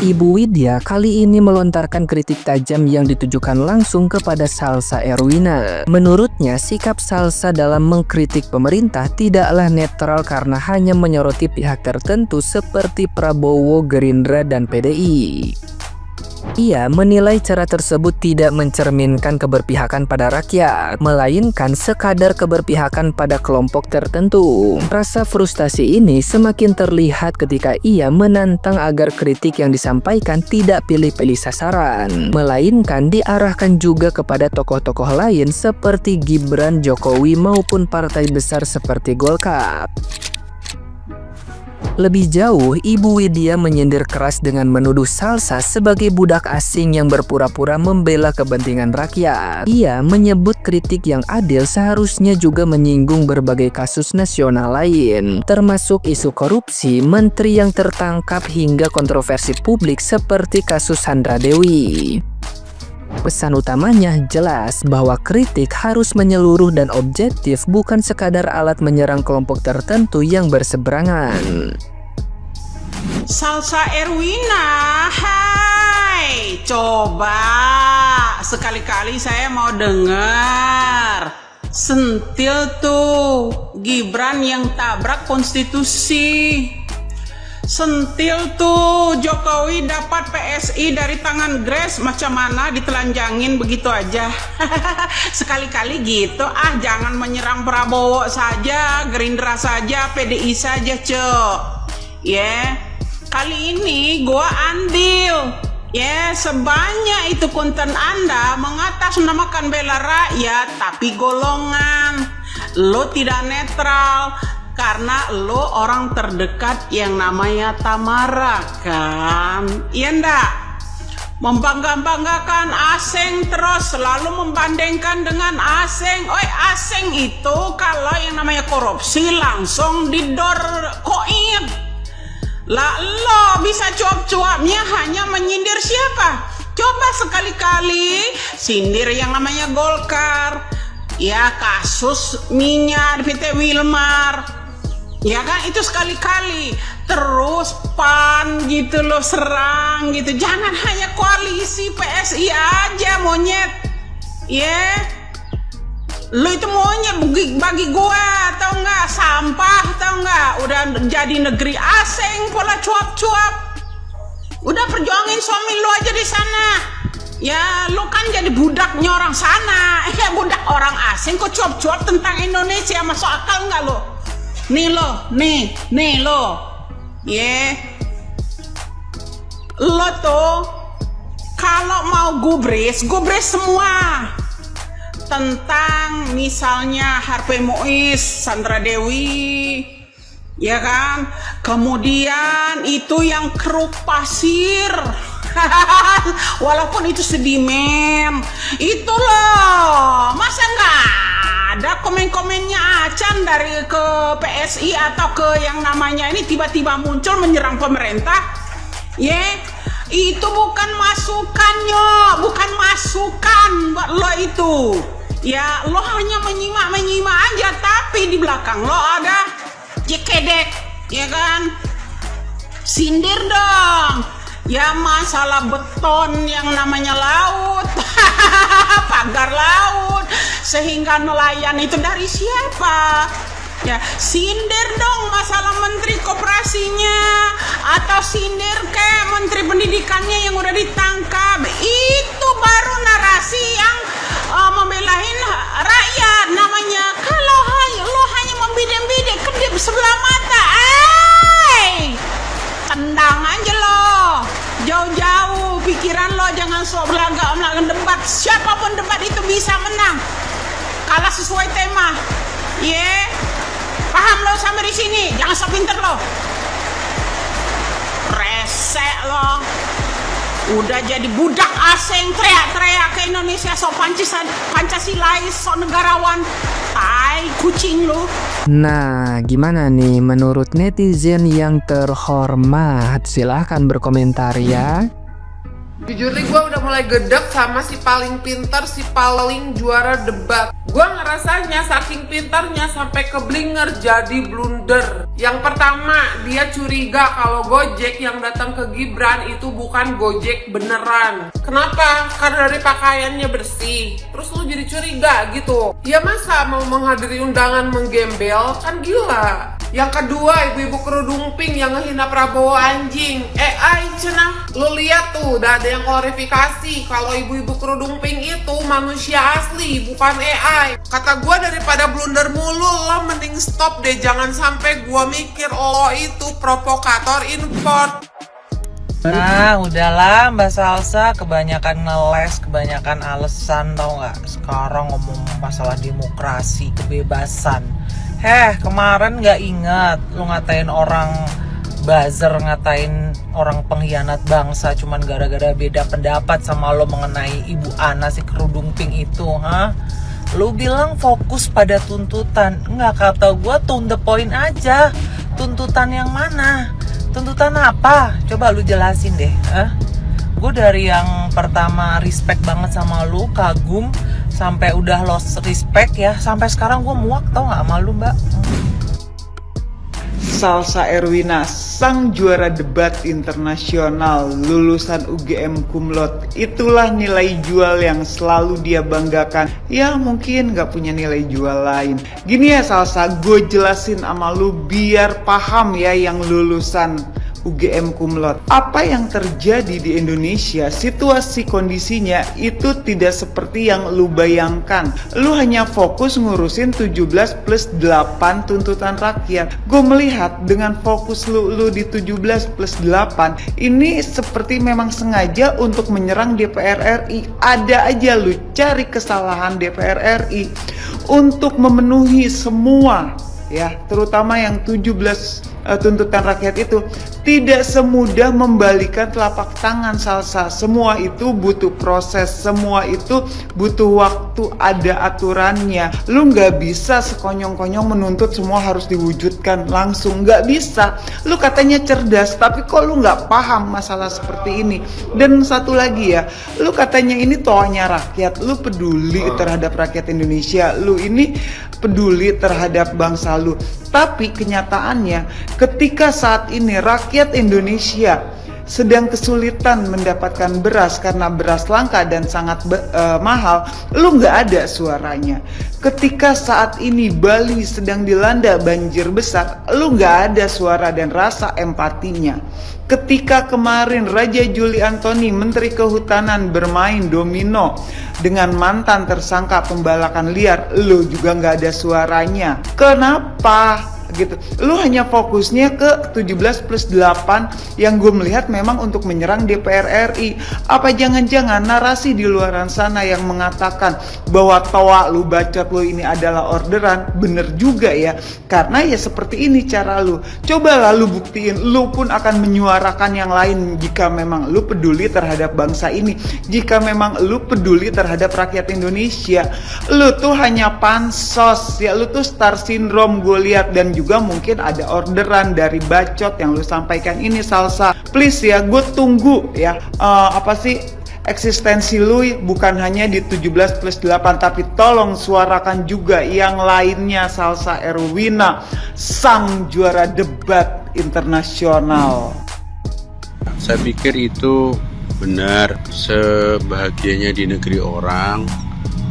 Ibu Widya kali ini melontarkan kritik tajam yang ditujukan langsung kepada Salsa Erwina. Menurutnya, sikap Salsa dalam mengkritik pemerintah tidaklah netral karena hanya menyoroti pihak tertentu seperti Prabowo, Gerindra, dan PDI. Ia menilai cara tersebut tidak mencerminkan keberpihakan pada rakyat, melainkan sekadar keberpihakan pada kelompok tertentu. Rasa frustasi ini semakin terlihat ketika ia menantang agar kritik yang disampaikan tidak pilih-pilih sasaran, melainkan diarahkan juga kepada tokoh-tokoh lain seperti Gibran, Jokowi, maupun partai besar seperti Golkar. Lebih jauh, Ibu Widya menyindir keras dengan menuduh Salsa sebagai budak asing yang berpura-pura membela kepentingan rakyat. Ia menyebut kritik yang adil seharusnya juga menyinggung berbagai kasus nasional lain, termasuk isu korupsi, menteri yang tertangkap hingga kontroversi publik seperti kasus Sandra Dewi. Pesan utamanya jelas bahwa kritik harus menyeluruh dan objektif, bukan sekadar alat menyerang kelompok tertentu yang berseberangan. Salsa Erwina, hai, coba sekali-kali saya mau dengar sentil tuh Gibran yang tabrak konstitusi. Sentil tuh Jokowi dapat PSI dari tangan Grace, macam mana ditelanjangin begitu aja. Sekali-kali gitu, jangan menyerang Prabowo saja, Gerindra saja, PDI saja, cok. Kali ini gua andil. Sebanyak itu konten Anda mengatasnamakan bela rakyat, tapi golongan. Lo tidak netral. Karena lo orang terdekat yang namanya Tamara kan? Iya ndak? Membangga-banggakan asing terus selalu membandingkan dengan asing. Asing itu kalau yang namanya korupsi langsung didor koin. Lah lo bisa cuap-cuapnya hanya menyindir siapa? Coba sekali-kali sindir yang namanya Golkar. Ya kasus minyak PT Wilmar. Ya kan, itu sekali-kali. Terus PAN gitu loh, serang gitu. Jangan hanya koalisi PSI aja, monyet. Lo itu monyet bagi gua, tau nggak? Sampah, tau nggak? Udah jadi negeri asing pola cuap-cuap. Udah perjuangin suami lo aja di sana. Ya lo kan jadi budaknya orang sana. Budak orang asing kok cuap-cuap tentang Indonesia, masuk akal nggak lo? Nih lo, nih lo, lo tuh kalau mau gubris semua tentang misalnya Harvey Muiz, Sandra Dewi, ya kan? Kemudian itu yang keruk pasir, walaupun itu sedimen, itu loh, masa nggak ada komen-komennya Acan dari ke PSI atau ke yang namanya ini tiba-tiba muncul menyerang pemerintah? Itu bukan masukan bukan masukan buat lo itu. Ya lo hanya menyimak aja, tapi di belakang lo ada jekedek, ya kan? Sindir dong. Ya masalah beton yang namanya laut, pagar laut, sehingga nelayan itu dari siapa? Ya sindir dong masalah menteri koperasinya, atau sindir ke menteri pendidikannya yang udah ditangkap. Itu baru narasi yang membelain rakyat namanya. Kalau lo hanya membidik-bidik kedip sebelah mata, tendang aja lo, jauh-jauh pikiran lo, jangan sok belagak melakukan debat. Siapapun debat itu bisa menang, kalah sesuai tema. Paham lo sampai di sini? Jangan sok pinter lo, resek lo. Udah jadi budak asing, teriak-teriak ke Indonesia, sok Pancasilais, sok negarawan, tai kucing lo. Nah, gimana nih menurut netizen yang terhormat? Silahkan berkomentar ya. Jujur nih, gue udah mulai gedek sama si paling pintar, si paling juara debat. Gue ngerasanya saking pintarnya sampai keblinger jadi blunder. Yang pertama, dia curiga kalau Gojek yang datang ke Gibran itu bukan Gojek beneran. Kenapa? Karena dari pakaiannya bersih. Terus lu jadi curiga gitu. Ya masa mau menghadiri undangan menggembel? Kan gila. Yang kedua, ibu-ibu kerudung pink yang ngehina Prabowo anjing. AI cenah. Lu lihat tuh, udah ada yang klarifikasi kalau ibu-ibu kerudung pink itu manusia asli, bukan AI. Kata gua daripada blunder mulu, lo mending stop deh. Jangan sampai gua mikir lo itu provokator import. Nah, udahlah Mbak Salsa, kebanyakan ngeles, kebanyakan alasan, tau gak? Sekarang ngomong masalah demokrasi, kebebasan. Kemarin gak ingat lu ngatain orang buzzer, ngatain orang pengkhianat bangsa cuman gara-gara beda pendapat sama lo mengenai Ibu Ana si kerudung pink itu, Lu bilang fokus pada tuntutan. Enggak, kata gue to the point aja. Tuntutan yang mana? Tuntutan apa? Coba lu jelasin deh. Gue dari yang pertama respect banget sama lu, kagum, sampai udah lost respect ya. Sampai sekarang gue muak tau gak sama lu, Mbak. Salsa Erwina, sang juara debat internasional lulusan UGM cum laude. Itulah nilai jual yang selalu dia banggakan. Ya mungkin gak punya nilai jual lain. Gini ya Salsa, gue jelasin sama lu biar paham ya yang lulusan UGM cum laude. Apa yang terjadi di Indonesia, situasi kondisinya itu tidak seperti yang lu bayangkan. Lu hanya fokus ngurusin 17+8 tuntutan rakyat. Gue melihat dengan fokus lu di 17+8 ini seperti memang sengaja untuk menyerang DPR RI. Ada aja lu cari kesalahan DPR RI untuk memenuhi semua ya, terutama yang 17 tuntutan rakyat itu. Tidak semudah membalikan telapak tangan Salsa. Semua itu butuh proses, semua itu butuh waktu, ada aturannya. Lu nggak bisa sekonyong-konyong menuntut semua harus diwujudkan langsung, nggak bisa. Lu katanya cerdas, tapi kok lu nggak paham masalah seperti ini. Dan satu lagi ya, lu katanya ini toanya rakyat, lu peduli terhadap rakyat Indonesia, lu ini peduli terhadap bangsa lu. Tapi kenyataannya ketika saat ini rakyat Indonesia sedang kesulitan mendapatkan beras karena beras langka dan sangat mahal, lu nggak ada suaranya. Ketika saat ini Bali sedang dilanda banjir besar, lu nggak ada suara dan rasa empatinya. Ketika kemarin Raja Juli Antoni, Menteri Kehutanan, bermain domino dengan mantan tersangka pembalakan liar, lu juga nggak ada suaranya. Kenapa? Gitu. Lu hanya fokusnya ke 17+8 yang gue melihat memang untuk menyerang DPR RI. Apa jangan-jangan narasi di luaran sana yang mengatakan bahwa toa lu, bacot lu ini adalah orderan? Bener juga ya, karena ya seperti ini cara lu. Coba lu buktiin, lu pun akan menyuarakan yang lain jika memang lu peduli terhadap bangsa ini, jika memang lu peduli terhadap rakyat Indonesia. Lu tuh hanya pansos ya, lu tuh star syndrome gue lihat. Dan juga mungkin ada orderan dari bacot yang lu sampaikan ini Salsa. Please ya, gue tunggu ya eksistensi lu bukan hanya di 17+8, tapi tolong suarakan juga yang lainnya Salsa Erwina, sang juara debat internasional. Saya pikir itu benar, sebahagianya di negeri orang.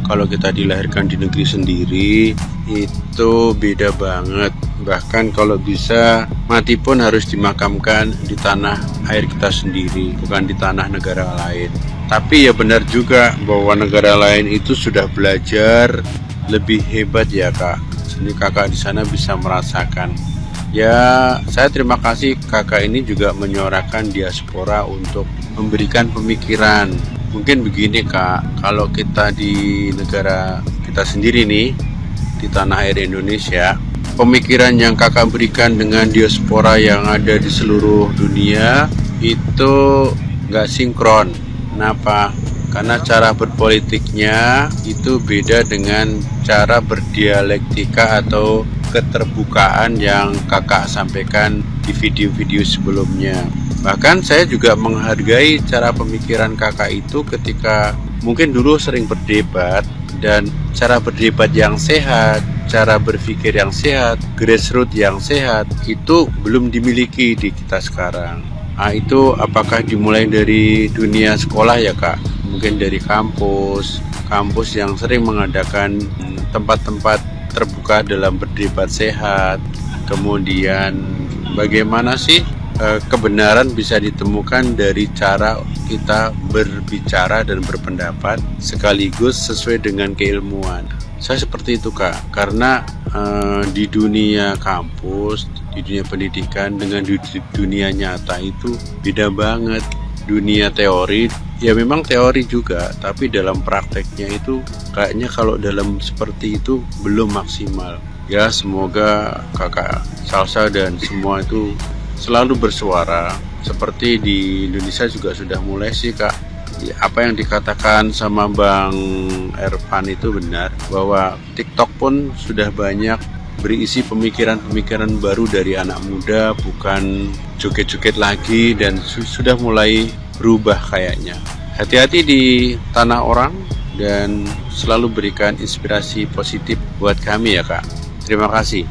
Kalau kita dilahirkan di negeri sendiri itu beda banget. Bahkan kalau bisa mati pun harus dimakamkan di tanah air kita sendiri, bukan di tanah negara lain. Tapi ya benar juga bahwa negara lain itu sudah belajar lebih hebat ya Kak. Jadi kakak di sana bisa merasakan. Ya saya terima kasih kakak ini juga menyuarakan diaspora untuk memberikan pemikiran. Mungkin begini Kak, kalau kita di negara kita sendiri nih, di tanah air Indonesia, pemikiran yang kakak berikan dengan diaspora yang ada di seluruh dunia itu nggak sinkron. Kenapa? Karena cara berpolitiknya itu beda dengan cara berdialektika atau keterbukaan yang kakak sampaikan di video-video sebelumnya. Bahkan saya juga menghargai cara pemikiran kakak itu ketika mungkin dulu sering berdebat, dan cara berdebat yang sehat, cara berpikir yang sehat, grassroots yang sehat itu belum dimiliki di kita sekarang. Nah, itu apakah dimulai dari dunia sekolah ya kak? Mungkin dari kampus yang sering mengadakan tempat-tempat terbuka dalam berdebat sehat. Kemudian bagaimana sih kebenaran bisa ditemukan dari cara kita berbicara dan berpendapat sekaligus sesuai dengan keilmuan. Saya seperti itu kak, karena di dunia kampus, di dunia pendidikan dengan di dunia nyata itu beda banget. Dunia teori ya memang teori juga, tapi dalam prakteknya itu kayaknya kalau dalam seperti itu belum maksimal. Ya semoga kakak Salsa dan semua itu selalu bersuara. Seperti di Indonesia juga sudah mulai sih kak, apa yang dikatakan sama Bang Ervan itu benar, bahwa TikTok pun sudah banyak berisi pemikiran-pemikiran baru dari anak muda, bukan joget-joget lagi, dan sudah mulai berubah kayaknya. Hati-hati di tanah orang dan selalu berikan inspirasi positif buat kami ya kak. Terima kasih.